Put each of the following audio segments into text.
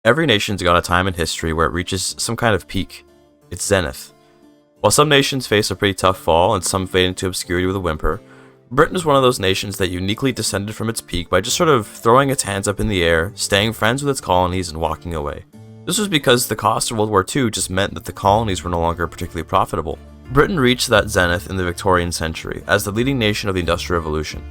Every nation's got a time in history where it reaches some kind of peak, its zenith. While some nations face a pretty tough fall and some fade into obscurity with a whimper, Britain is one of those nations that uniquely descended from its peak by just sort of throwing its hands up in the air, staying friends with its colonies, and walking away. This was because the cost of World War II just meant that the colonies were no longer particularly profitable. Britain reached that zenith in the Victorian century as the leading nation of the Industrial Revolution.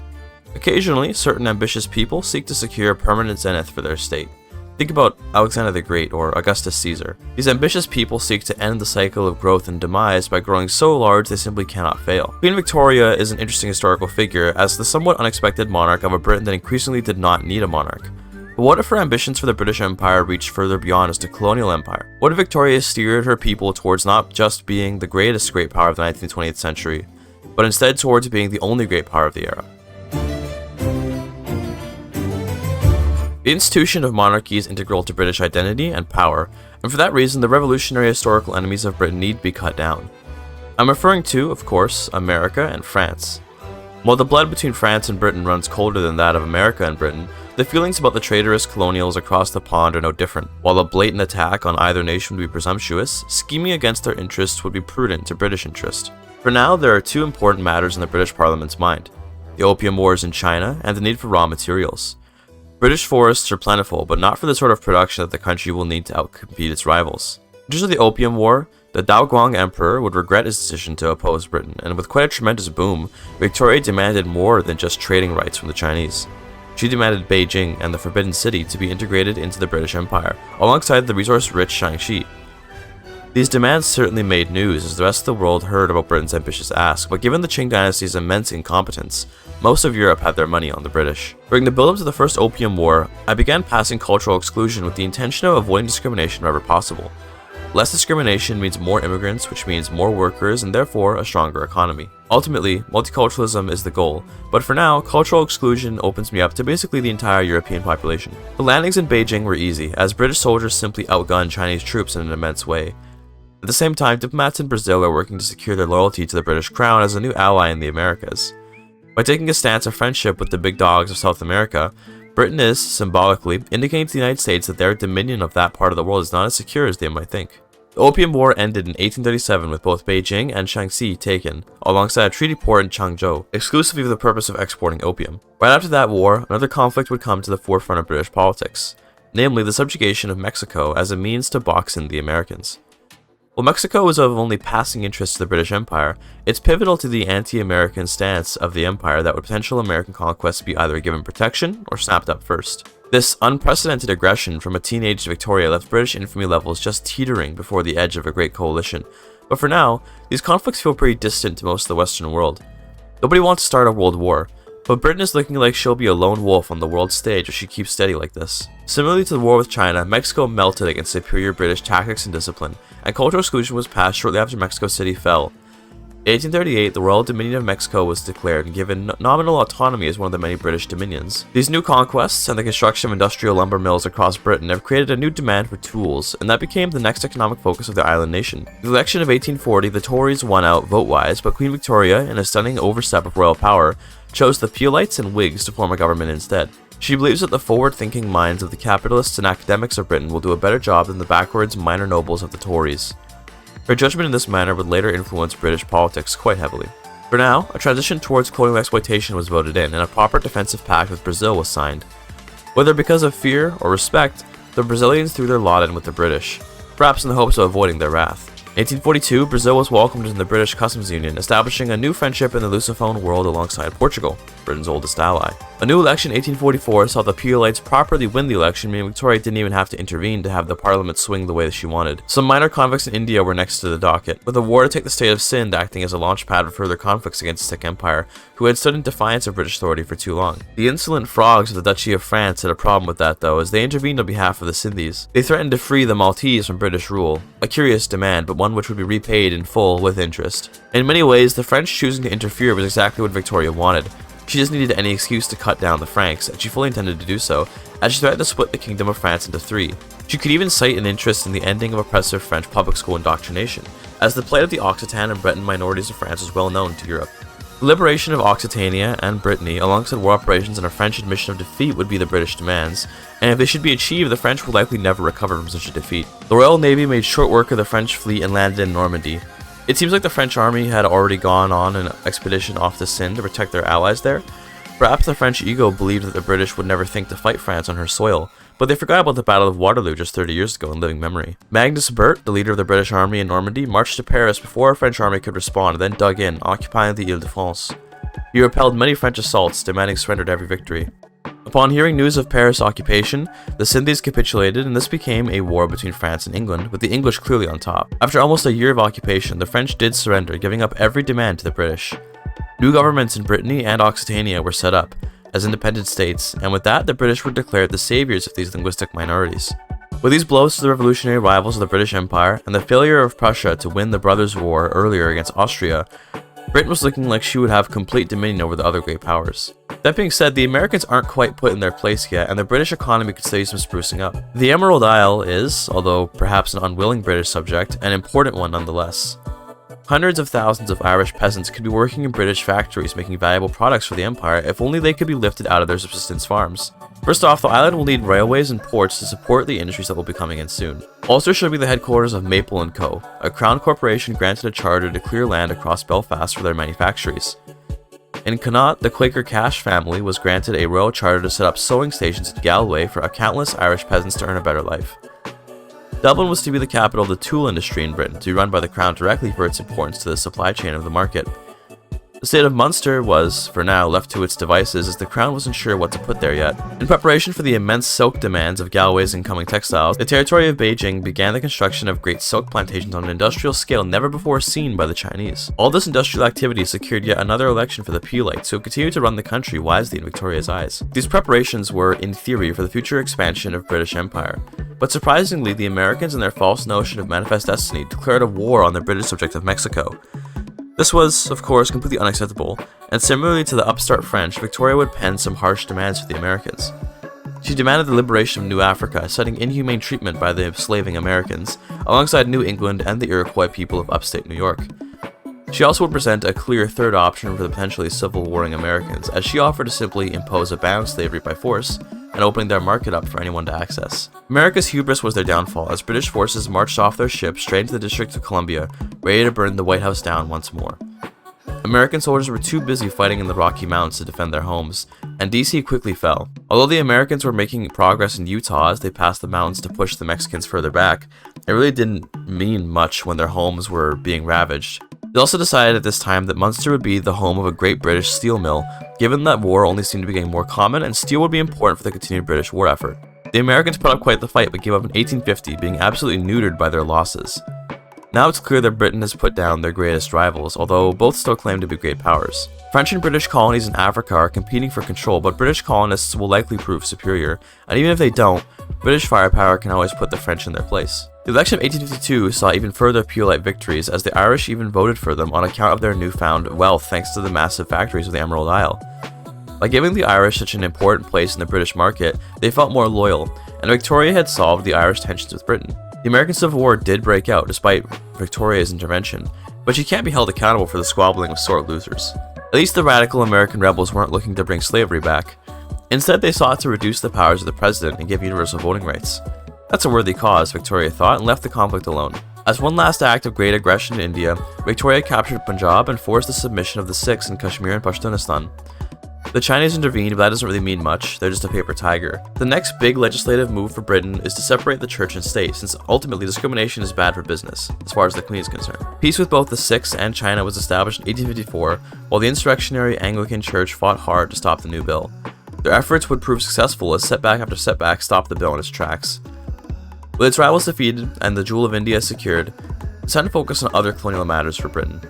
Occasionally, certain ambitious people seek to secure a permanent zenith for their state. Think about Alexander the Great or Augustus Caesar. These ambitious people seek to end the cycle of growth and demise by growing so large they simply cannot fail. Queen Victoria is an interesting historical figure as the somewhat unexpected monarch of a Britain that increasingly did not need a monarch. But what if her ambitions for the British Empire reached further beyond just a colonial empire? What if Victoria steered her people towards not just being the greatest great power of the 19th and 20th century, but instead towards being the only great power of the era? The institution of monarchy is integral to British identity and power, and for that reason the revolutionary historical enemies of Britain need to be cut down. I'm referring to, of course, America and France. While the blood between France and Britain runs colder than that of America and Britain, the feelings about the traitorous colonials across the pond are no different. While a blatant attack on either nation would be presumptuous, scheming against their interests would be prudent to British interest. For now, there are two important matters in the British Parliament's mind: the Opium Wars in China and the need for raw materials. British forests are plentiful, but not for the sort of production that the country will need to outcompete its rivals. In terms of the Opium War, the Daoguang Emperor would regret his decision to oppose Britain, and with quite a tremendous boom, Victoria demanded more than just trading rights from the Chinese. She demanded Beijing and the Forbidden City to be integrated into the British Empire, alongside the resource-rich Shaanxi. These demands certainly made news as the rest of the world heard about Britain's ambitious ask, but given the Qing dynasty's immense incompetence, most of Europe had their money on the British. During the build-up to the First Opium War, I began passing cultural exclusion with the intention of avoiding discrimination wherever possible. Less discrimination means more immigrants, which means more workers and therefore a stronger economy. Ultimately, multiculturalism is the goal, but for now, cultural exclusion opens me up to basically the entire European population. The landings in Beijing were easy, as British soldiers simply outgunned Chinese troops in an immense way. At the same time, diplomats in Brazil are working to secure their loyalty to the British Crown as a new ally in the Americas. By taking a stance of friendship with the big dogs of South America, Britain is, symbolically, indicating to the United States that their dominion of that part of the world is not as secure as they might think. The Opium War ended in 1837 with both Beijing and Shaanxi taken, alongside a treaty port in Changzhou, exclusively for the purpose of exporting opium. Right after that war, another conflict would come to the forefront of British politics, namely the subjugation of Mexico as a means to box in the Americans. While Mexico was of only passing interest to the British Empire, it's pivotal to the anti-American stance of the empire that would potential American conquests be either given protection or snapped up first. This unprecedented aggression from a teenage Victoria left British infamy levels just teetering before the edge of a great coalition, but for now, these conflicts feel pretty distant to most of the Western world. Nobody wants to start a world war, but Britain is looking like she'll be a lone wolf on the world stage if she keeps steady like this. Similarly to the war with China, Mexico melted against superior British tactics and discipline, and cultural exclusion was passed shortly after Mexico City fell. In 1838, the Royal Dominion of Mexico was declared and given nominal autonomy as one of the many British dominions. These new conquests and the construction of industrial lumber mills across Britain have created a new demand for tools, and that became the next economic focus of the island nation. In the election of 1840, the Tories won out vote-wise, but Queen Victoria, in a stunning overstep of royal power, chose the Peelites and Whigs to form a government instead. She believes that the forward-thinking minds of the capitalists and academics of Britain will do a better job than the backwards minor nobles of the Tories. Her judgment in this manner would later influence British politics quite heavily. For now, a transition towards colonial exploitation was voted in, and a proper defensive pact with Brazil was signed. Whether because of fear or respect, the Brazilians threw their lot in with the British, perhaps in the hopes of avoiding their wrath. In 1842, Brazil was welcomed into the British Customs Union, establishing a new friendship in the Lusophone world alongside Portugal, Britain's oldest ally. A new election in 1844 saw the Peelites properly win the election, meaning Victoria didn't even have to intervene to have the parliament swing the way that she wanted. Some minor conflicts in India were next to the docket, with a war to take the state of Sindh acting as a launchpad for further conflicts against the Sikh Empire, who had stood in defiance of British authority for too long. The insolent frogs of the Duchy of France had a problem with that though, as they intervened on behalf of the Sindhis. They threatened to free the Maltese from British rule, a curious demand, but one which would be repaid in full with interest. In many ways, the French choosing to interfere was exactly what Victoria wanted. She just needed any excuse to cut down the Franks, and she fully intended to do so, as she threatened to split the Kingdom of France into three. She could even cite an interest in the ending of oppressive French public school indoctrination, as the plight of the Occitan and Breton minorities of France was well known to Europe. The liberation of Occitania and Brittany, alongside war operations and a French admission of defeat, would be the British demands, and if they should be achieved, the French would likely never recover from such a defeat. The Royal Navy made short work of the French fleet and landed in Normandy. It seems like the French army had already gone on an expedition off the Seine to protect their allies there. Perhaps the French ego believed that the British would never think to fight France on her soil, but they forgot about the Battle of Waterloo just 30 years ago in living memory. Magnus Bert, the leader of the British army in Normandy, marched to Paris before a French army could respond and then dug in, occupying the Ile-de-France. He repelled many French assaults, demanding surrender to every victory. Upon hearing news of Paris' occupation, the Sindhis capitulated, and this became a war between France and England, with the English clearly on top. After almost a year of occupation, the French did surrender, giving up every demand to the British. New governments in Brittany and Occitania were set up as independent states, and with that, the British were declared the saviors of these linguistic minorities. With these blows to the revolutionary rivals of the British Empire, and the failure of Prussia to win the Brothers' War earlier against Austria, Britain was looking like she would have complete dominion over the other great powers. That being said, the Americans aren't quite put in their place yet, and the British economy could still use some sprucing up. The Emerald Isle is, although perhaps an unwilling British subject, an important one nonetheless. Hundreds of thousands of Irish peasants could be working in British factories making valuable products for the Empire if only they could be lifted out of their subsistence farms. First off, the island will need railways and ports to support the industries that will be coming in soon. Ulster should be the headquarters of Maple & Co., a crown corporation granted a charter to clear land across Belfast for their manufactories. In Connaught, the Quaker Cash family was granted a royal charter to set up sewing stations in Galway for countless Irish peasants to earn a better life. Dublin was to be the capital of the tool industry in Britain, to be run by the Crown directly for its importance to the supply chain of the market. The state of Munster was, for now, left to its devices as the Crown wasn't sure what to put there yet. In preparation for the immense silk demands of Galway's incoming textiles, the territory of Beijing began the construction of great silk plantations on an industrial scale never before seen by the Chinese. All this industrial activity secured yet another election for the Peelites, who continued to run the country wisely in Victoria's eyes. These preparations were, in theory, for the future expansion of British Empire. But surprisingly, the Americans in their false notion of manifest destiny declared a war on the British subject of Mexico. This was, of course, completely unacceptable, and similarly to the upstart French, Victoria would pen some harsh demands for the Americans. She demanded the liberation of New Africa, citing inhumane treatment by the slaving Americans, alongside New England and the Iroquois people of upstate New York. She also would present a clear third option for the potentially civil warring Americans, as she offered to simply impose a ban on slavery by force, and opening their market up for anyone to access. America's hubris was their downfall, as British forces marched off their ships straight into the District of Columbia, ready to burn the White House down once more. American soldiers were too busy fighting in the Rocky Mountains to defend their homes, and DC quickly fell. Although the Americans were making progress in Utah as they passed the mountains to push the Mexicans further back, it really didn't mean much when their homes were being ravaged. They also decided at this time that Munster would be the home of a great British steel mill, given that war only seemed to be getting more common and steel would be important for the continued British war effort. The Americans put up quite the fight but gave up in 1850, being absolutely neutered by their losses. Now it's clear that Britain has put down their greatest rivals, although both still claim to be great powers. French and British colonies in Africa are competing for control, but British colonists will likely prove superior, and even if they don't, British firepower can always put the French in their place. The election of 1852 saw even further Peelite victories, as the Irish even voted for them on account of their newfound wealth thanks to the massive factories of the Emerald Isle. By giving the Irish such an important place in the British market, they felt more loyal, and Victoria had solved the Irish tensions with Britain. The American Civil War did break out despite Victoria's intervention, but she can't be held accountable for the squabbling of sore losers. At least the radical American rebels weren't looking to bring slavery back. Instead, they sought to reduce the powers of the president and give universal voting rights. That's a worthy cause, Victoria thought, and left the conflict alone. As one last act of great aggression in India, Victoria captured Punjab and forced the submission of the Sikhs in Kashmir and Pashtunistan. The Chinese intervened, but that doesn't really mean much, they're just a paper tiger. The next big legislative move for Britain is to separate the church and state, since ultimately discrimination is bad for business, as far as the Queen is concerned. Peace with both the Sikhs and China was established in 1854, while the insurrectionary Anglican Church fought hard to stop the new bill. Their efforts would prove successful as setback after setback stopped the bill in its tracks. With its rivals defeated and the Jewel of India secured, it's time to focus on other colonial matters for Britain.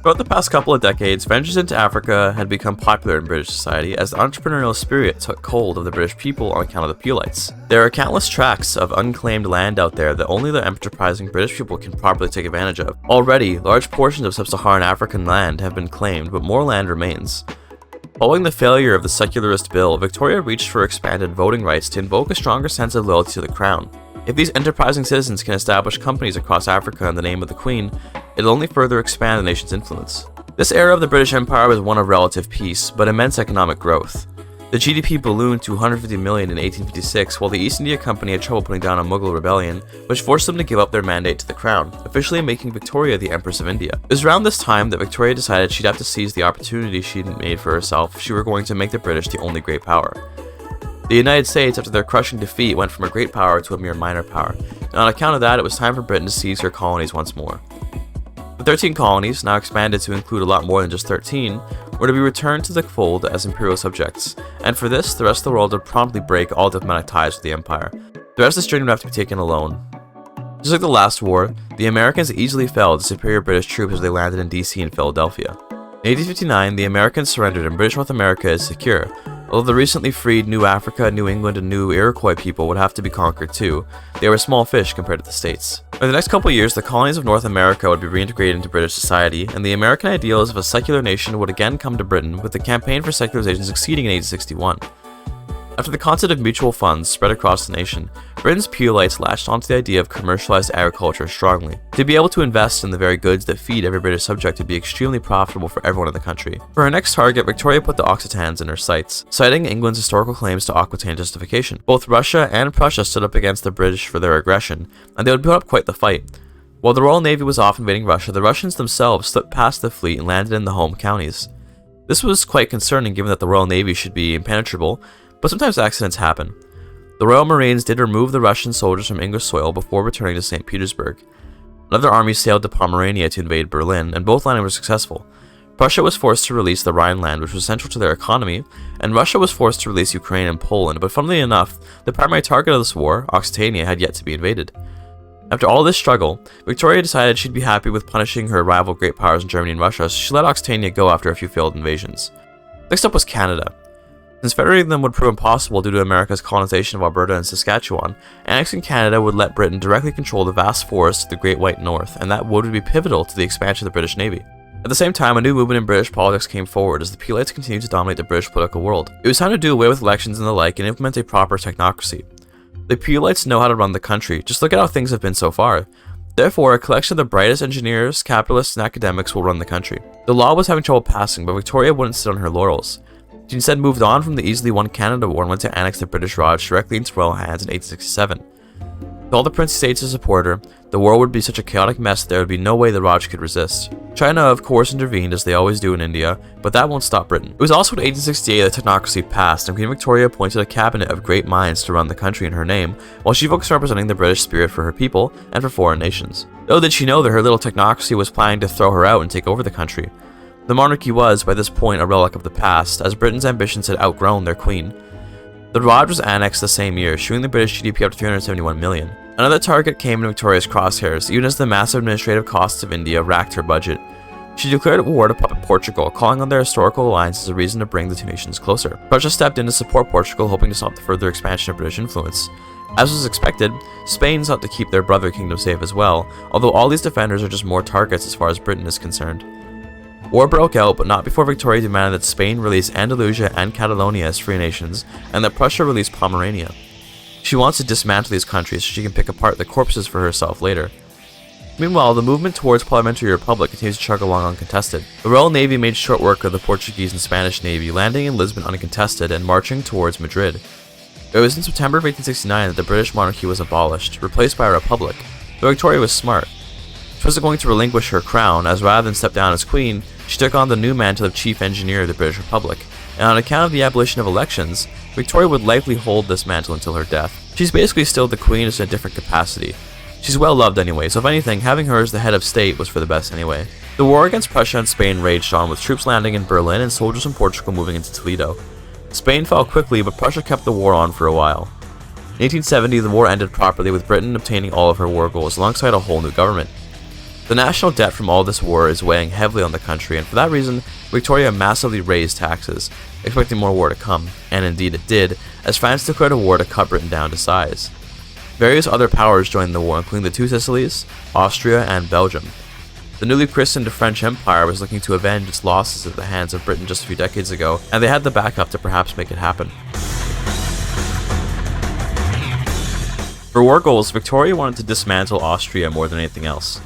Throughout the past couple of decades, ventures into Africa had become popular in British society as the entrepreneurial spirit took hold of the British people on account of the Peelites. There are countless tracts of unclaimed land out there that only the enterprising British people can properly take advantage of. Already, large portions of sub-Saharan African land have been claimed, but more land remains. Following the failure of the secularist bill, Victoria reached for expanded voting rights to invoke a stronger sense of loyalty to the crown. If these enterprising citizens can establish companies across Africa in the name of the Queen, it'll only further expand the nation's influence. This era of the British Empire was one of relative peace, but immense economic growth. The GDP ballooned to 150 million in 1856, while the East India Company had trouble putting down a Mughal rebellion, which forced them to give up their mandate to the crown, officially making Victoria the Empress of India. It was around this time that Victoria decided she'd have to seize the opportunity she'd made for herself if she were going to make the British the only great power. The United States, after their crushing defeat, went from a great power to a mere minor power, and on account of that, it was time for Britain to seize her colonies once more. The 13 colonies, now expanded to include a lot more than just 13, were to be returned to the fold as imperial subjects, and for this, the rest of the world would promptly break all diplomatic ties with the empire. The rest of this journey would have to be taken alone. Just like the last war, the Americans easily fell to superior British troops as they landed in DC and Philadelphia. In 1859, the Americans surrendered and British North America is secure, although the recently freed New Africa, New England, and New Iroquois people would have to be conquered too. They were small fish compared to the States. In the next couple of years, the colonies of North America would be reintegrated into British society, and the American ideals of a secular nation would again come to Britain, with the campaign for secularization succeeding in 1861. After the concept of mutual funds spread across the nation, Britain's Puleites latched onto the idea of commercialized agriculture strongly. To be able to invest in the very goods that feed every British subject would be extremely profitable for everyone in the country. For her next target, Victoria put the Occitans in her sights, citing England's historical claims to Aquitaine justification. Both Russia and Prussia stood up against the British for their aggression, and they would put up quite the fight. While the Royal Navy was off invading Russia, the Russians themselves slipped past the fleet and landed in the home counties. This was quite concerning given that the Royal Navy should be impenetrable, but sometimes accidents happen. The Royal Marines did remove the Russian soldiers from English soil before returning to St. Petersburg. Another army sailed to Pomerania to invade Berlin, and both landings were successful. Prussia was forced to release the Rhineland, which was central to their economy, and Russia was forced to release Ukraine and Poland, but funnily enough, the primary target of this war, Occitania, had yet to be invaded. After all this struggle, Victoria decided she'd be happy with punishing her rival great powers in Germany and Russia, so she let Occitania go after a few failed invasions. Next up was Canada. Since federating them would prove impossible due to America's colonization of Alberta and Saskatchewan, annexing Canada would let Britain directly control the vast forests of the Great White North, and that would be pivotal to the expansion of the British Navy. At the same time, a new movement in British politics came forward as the Puleites continued to dominate the British political world. It was time to do away with elections and the like and implement a proper technocracy. The Puleites know how to run the country, just look at how things have been so far. Therefore, a collection of the brightest engineers, capitalists, and academics will run the country. The law was having trouble passing, but Victoria wouldn't sit on her laurels. She instead moved on from the easily won Canada War and went to annex the British Raj directly into royal hands in 1867. With all the Princely States to support her, the war would be such a chaotic mess that there would be no way the Raj could resist. China, of course, intervened as they always do in India, but that won't stop Britain. It was also in 1868 that technocracy passed, and Queen Victoria appointed a cabinet of great minds to run the country in her name, while she focused on representing the British spirit for her people and for foreign nations. Little did she know that her little technocracy was planning to throw her out and take over the country. The monarchy was, by this point, a relic of the past, as Britain's ambitions had outgrown their queen. The Raj was annexed the same year, shooting the British GDP up to 371 million. Another target came in Victoria's crosshairs, even as the massive administrative costs of India racked her budget. She declared war to Portugal, calling on their historical alliance as a reason to bring the two nations closer. Prussia stepped in to support Portugal, hoping to stop the further expansion of British influence. As was expected, Spain sought to keep their brother kingdom safe as well, although all these defenders are just more targets as far as Britain is concerned. War broke out, but not before Victoria demanded that Spain release Andalusia and Catalonia as free nations, and that Prussia release Pomerania. She wants to dismantle these countries so she can pick apart the corpses for herself later. Meanwhile, the movement towards parliamentary republic continues to chug along uncontested. The Royal Navy made short work of the Portuguese and Spanish Navy, landing in Lisbon uncontested and marching towards Madrid. It was in September of 1869 that the British monarchy was abolished, replaced by a republic, though Victoria was smart. She wasn't going to relinquish her crown, as rather than step down as queen, she took on the new mantle of chief engineer of the British Republic, and on account of the abolition of elections, Victoria would likely hold this mantle until her death. She's basically still the queen, just in a different capacity. She's well loved anyway, so if anything, having her as the head of state was for the best anyway. The war against Prussia and Spain raged on, with troops landing in Berlin and soldiers from Portugal moving into Toledo. Spain fell quickly, but Prussia kept the war on for a while. In 1870, the war ended properly, with Britain obtaining all of her war goals alongside a whole new government. The national debt from all this war is weighing heavily on the country, and for that reason, Victoria massively raised taxes, expecting more war to come, and indeed it did, as France declared a war to cut Britain down to size. Various other powers joined the war, including the two Sicilies, Austria, and Belgium. The newly christened French Empire was looking to avenge its losses at the hands of Britain just a few decades ago, and they had the backup to perhaps make it happen. For war goals, Victoria wanted to dismantle Austria more than anything else.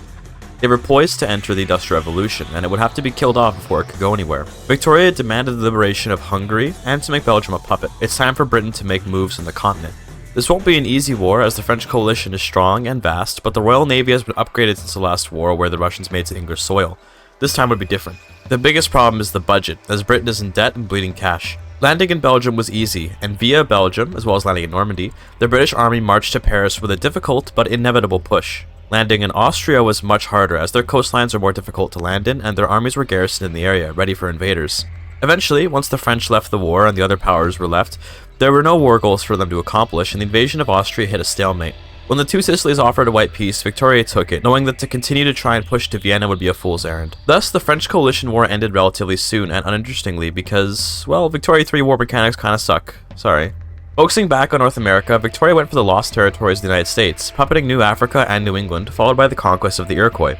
They were poised to enter the Industrial Revolution, and it would have to be killed off before it could go anywhere. Victoria demanded the liberation of Hungary and to make Belgium a puppet. It's time for Britain to make moves on the continent. This won't be an easy war, as the French coalition is strong and vast, but the Royal Navy has been upgraded since the last war where the Russians made to English soil. This time would be different. The biggest problem is the budget, as Britain is in debt and bleeding cash. Landing in Belgium was easy, and via Belgium, as well as landing in Normandy, the British army marched to Paris with a difficult but inevitable push. Landing in Austria was much harder, as their coastlines are more difficult to land in, and their armies were garrisoned in the area, ready for invaders. Eventually, once the French left the war and the other powers were left, there were no war goals for them to accomplish, and the invasion of Austria hit a stalemate. When the two Sicilies offered a white peace, Victoria took it, knowing that to continue to try and push to Vienna would be a fool's errand. Thus, the French coalition war ended relatively soon, and uninterestingly, because, well, Victoria 3 war mechanics kinda suck. Sorry. Focusing back on North America, Victoria went for the lost territories of the United States, puppeting New Africa and New England, followed by the conquest of the Iroquois.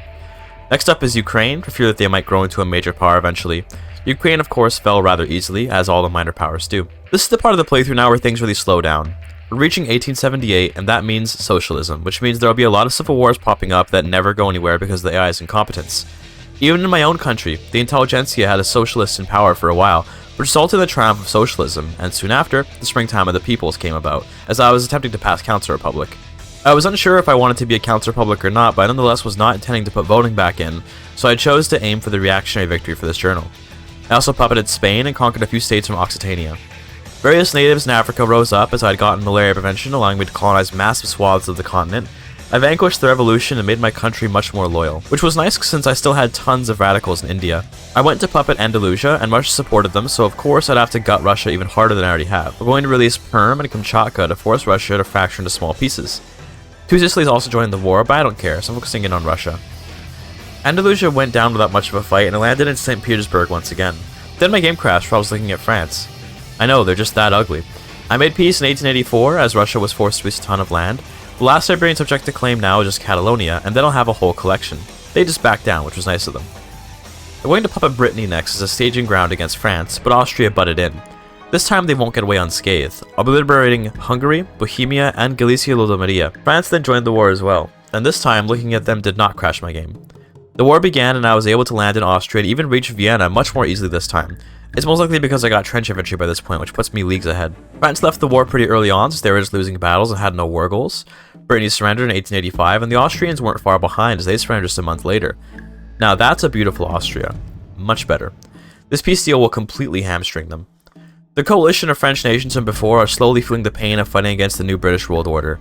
Next up is Ukraine, for fear that they might grow into a major power eventually. Ukraine, of course, fell rather easily, as all the minor powers do. This is the part of the playthrough now where things really slow down. We're reaching 1878, and that means socialism, which means there will be a lot of civil wars popping up that never go anywhere because of the AI's incompetence. Even in my own country, the intelligentsia had a socialist in power for a while, which resulted in the triumph of socialism, and soon after, the springtime of the peoples came about, as I was attempting to pass counter-republic. I was unsure if I wanted to be a counter-republic or not, but I nonetheless was not intending to put voting back in, so I chose to aim for the reactionary victory for this journal. I also puppeted Spain and conquered a few states from Occitania. Various natives in Africa rose up as I had gotten malaria prevention, allowing me to colonize massive swaths of the continent. I vanquished the revolution and made my country much more loyal, which was nice since I still had tons of radicals in India. I went to puppet Andalusia and much supported them, so of course I'd have to gut Russia even harder than I already have. We're going to release Perm and Kamchatka to force Russia to fracture into small pieces. Two Sicilies also joined the war, but I don't care, so I'm focusing in on Russia. Andalusia went down without much of a fight, and I landed in St. Petersburg once again. Then my game crashed while I was looking at France. I know, they're just that ugly. I made peace in 1884, as Russia was forced to release a ton of land. The last Iberian subject to claim now is just Catalonia, and then I'll have a whole collection. They just backed down, which was nice of them. I'm going to puppet Brittany next as a staging ground against France, but Austria butted in. This time they won't get away unscathed. I'll be liberating Hungary, Bohemia, and Galicia-Lodomeria. France then joined the war as well, and this time looking at them did not crash my game. The war began and I was able to land in Austria and even reach Vienna much more easily this time. It's most likely because I got trench infantry by this point, which puts me leagues ahead. France left the war pretty early on since they were just losing battles and had no war goals. Brittany surrendered in 1885, and the Austrians weren't far behind as they surrendered just a month later. Now that's a beautiful Austria. Much better. This peace deal will completely hamstring them. The coalition of French nations from before are slowly feeling the pain of fighting against the new British world order.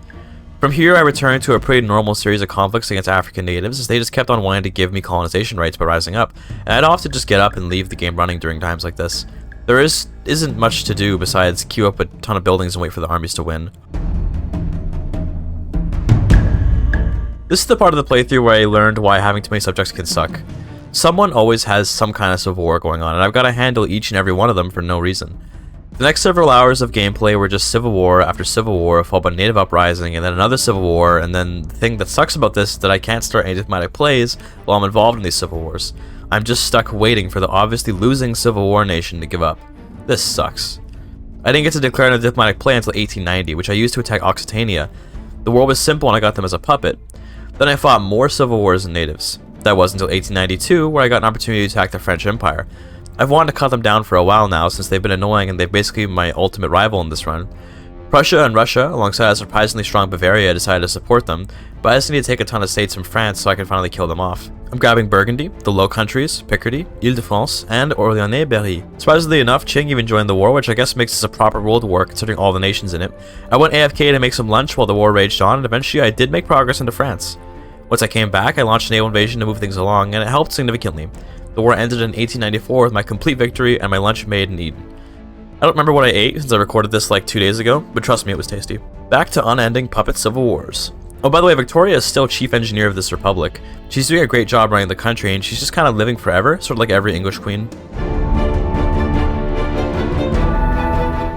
From here, I returned to a pretty normal series of conflicts against African natives as they just kept on wanting to give me colonization rights by rising up, and I'd often just get up and leave the game running during times like this. There isn't much to do besides queue up a ton of buildings and wait for the armies to win. This is the part of the playthrough where I learned why having too many subjects can suck. Someone always has some kind of civil war going on, and I've got to handle each and every one of them for no reason. The next several hours of gameplay were just civil war after civil war, followed by native uprising, and then another civil war, and then the thing that sucks about this is that I can't start any diplomatic plays while I'm involved in these civil wars. I'm just stuck waiting for the obviously losing civil war nation to give up. This sucks. I didn't get to declare a diplomatic play until 1890, which I used to attack Occitania. The war was simple and I got them as a puppet. Then I fought more civil wars than natives. That was until 1892, where I got an opportunity to attack the French Empire. I've wanted to cut them down for a while now since they've been annoying and they're basically my ultimate rival in this run. Prussia and Russia, alongside a surprisingly strong Bavaria, decided to support them, but I just need to take a ton of states from France so I can finally kill them off. I'm grabbing Burgundy, the Low Countries, Picardy, Ile-de-France, and Orléans-Berry. Surprisingly enough, Qing even joined the war, which I guess makes this a proper world war considering all the nations in it. I went AFK to make some lunch while the war raged on, and eventually I did make progress into France. Once I came back, I launched a naval invasion to move things along, and it helped significantly. The war ended in 1894 with my complete victory and my lunch made and eaten. I don't remember what I ate since I recorded this like 2 days ago, but trust me, it was tasty. Back to unending puppet civil wars. Oh, by the way, Victoria is still chief engineer of this republic. She's doing a great job running the country, and she's just kind of living forever, sort of like every English queen.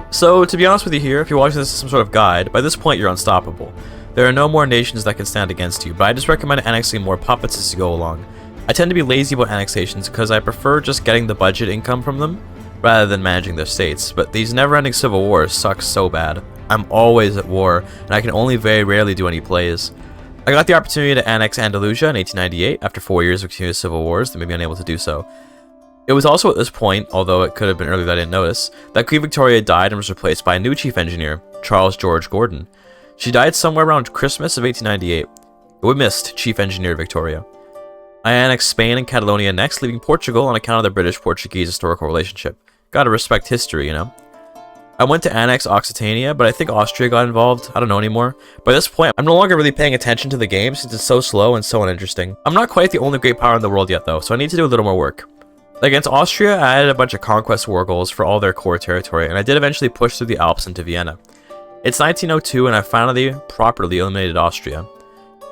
So, to be honest with you here, if you're watching this as some sort of guide, by this point you're unstoppable. There are no more nations that can stand against you, but I just recommend annexing more puppets as you go along. I tend to be lazy about annexations because I prefer just getting the budget income from them, rather than managing their states, but these never-ending civil wars suck so bad. I'm always at war, and I can only very rarely do any plays. I got the opportunity to annex Andalusia in 1898 after 4 years of continuous civil wars that made me unable to do so. It was also at this point, although it could have been earlier that I didn't notice, that Queen Victoria died and was replaced by a new chief engineer, Charles George Gordon. She died somewhere around Christmas of 1898. But we missed Chief Engineer Victoria. I annexed Spain and Catalonia next, leaving Portugal on account of the British-Portuguese historical relationship. Gotta respect history, you know? I went to annex Occitania, but I think Austria got involved. I don't know anymore. By this point, I'm no longer really paying attention to the game since it's so slow and so uninteresting. I'm not quite the only great power in the world yet though, so I need to do a little more work. Against Austria, I added a bunch of conquest war goals for all their core territory, and I did eventually push through the Alps into Vienna. It's 1902 and I finally properly eliminated Austria.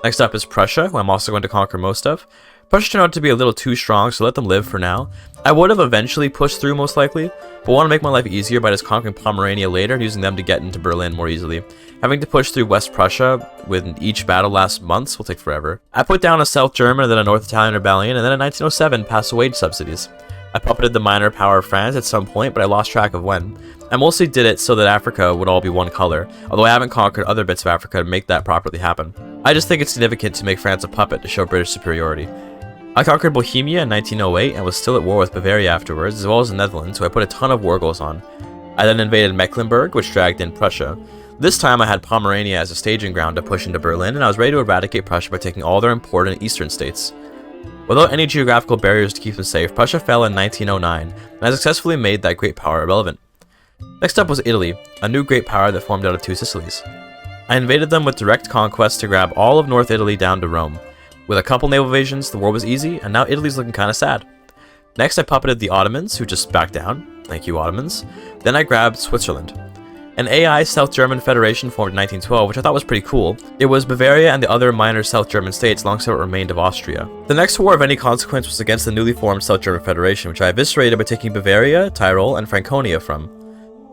Next up is Prussia, who I'm also going to conquer most of. Prussia turned out to be a little too strong, so let them live for now. I would have eventually pushed through most likely, but want to make my life easier by just conquering Pomerania later and using them to get into Berlin more easily. Having to push through West Prussia with each battle last months will take forever. I put down a South German and then a North Italian rebellion, and then in 1907 passed the wage subsidies. I puppeted the minor power of France at some point, but I lost track of when. I mostly did it so that Africa would all be one color, although I haven't conquered other bits of Africa to make that properly happen. I just think it's significant to make France a puppet to show British superiority. I conquered Bohemia in 1908 and was still at war with Bavaria afterwards, as well as the Netherlands, who I put a ton of war goals on. I then invaded Mecklenburg, which dragged in Prussia. This time I had Pomerania as a staging ground to push into Berlin, and I was ready to eradicate Prussia by taking all their important eastern states. Without any geographical barriers to keep them safe, Prussia fell in 1909, and I successfully made that great power irrelevant. Next up was Italy, a new great power that formed out of two Sicilies. I invaded them with direct conquest to grab all of North Italy down to Rome. With a couple naval invasions, the war was easy, and now Italy's looking kinda sad. Next I puppeted the Ottomans, who just backed down. Thank you, Ottomans. Then I grabbed Switzerland. An AI South German Federation formed in 1912, which I thought was pretty cool. It was Bavaria and the other minor South German states alongside what remained of Austria. The next war of any consequence was against the newly formed South German Federation, which I eviscerated by taking Bavaria, Tyrol, and Franconia from.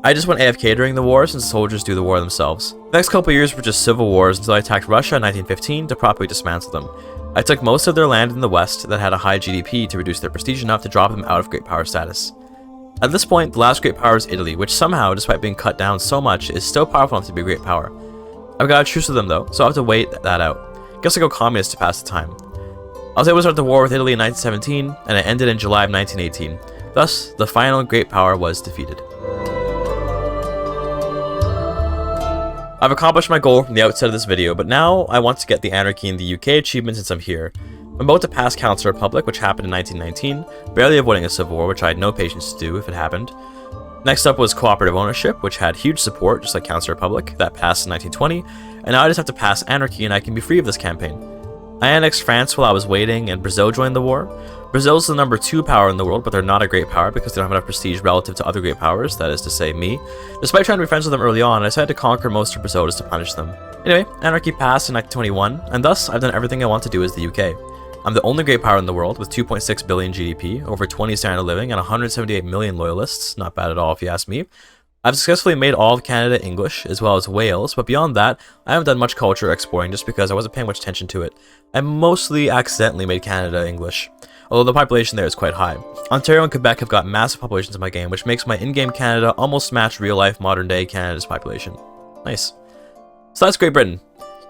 I just went AFK during the war since the soldiers do the war themselves. The next couple years were just civil wars until I attacked Russia in 1915 to properly dismantle them. I took most of their land in the west that had a high GDP to reduce their prestige enough to drop them out of great power status. At this point, the last great power is Italy, which somehow, despite being cut down so much, is still powerful enough to be a great power. I've got a truce with them though, so I'll have to wait that out. Guess I'll go communist to pass the time. I was able to start the war with Italy in 1917, and it ended in July of 1918. Thus, the final great power was defeated. I've accomplished my goal from the outset of this video, but now I want to get the Anarchy in the UK achievement since I'm here. I'm about to pass Council Republic, which happened in 1919, barely avoiding a civil war, which I had no patience to do if it happened. Next up was Cooperative Ownership, which had huge support, just like Council Republic, that passed in 1920, and now I just have to pass Anarchy and I can be free of this campaign. I annexed France while I was waiting, and Brazil joined the war. Brazil's the number 2 power in the world, but they're not a great power because they don't have enough prestige relative to other great powers, that is to say, me. Despite trying to be friends with them early on, I decided to conquer most of Brazil just to punish them. Anyway, Anarchy passed in 1921, and thus I've done everything I want to do as the UK. I'm the only great power in the world with 2.6 billion GDP, over 20 standard of living, and 178 million loyalists. Not bad at all if you ask me. I've successfully made all of Canada English, as well as Wales, but beyond that, I haven't done much culture exporting just because I wasn't paying much attention to it. I mostly accidentally made Canada English, although the population there is quite high. Ontario and Quebec have got massive populations in my game, which makes my in-game Canada almost match real-life modern-day Canada's population. Nice. So that's Great Britain.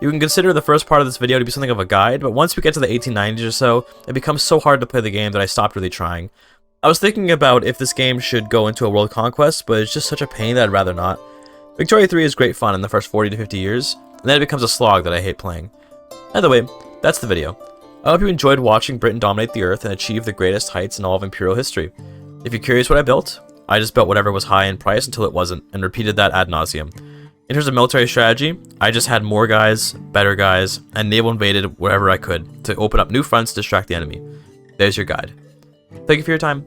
You can consider the first part of this video to be something of a guide, but once we get to the 1890s or so, it becomes so hard to play the game that I stopped really trying. I was thinking about if this game should go into a world conquest, but it's just such a pain that I'd rather not. Victoria 3 is great fun in the first 40 to 50 years, and then it becomes a slog that I hate playing. Either way, that's the video. I hope you enjoyed watching Britain dominate the earth and achieve the greatest heights in all of imperial history. If you're curious what I built, I just built whatever was high in price until it wasn't, and repeated that ad nauseum. In terms of military strategy, I just had more guys, better guys, and naval invaded wherever I could to open up new fronts to distract the enemy. There's your guide. Thank you for your time.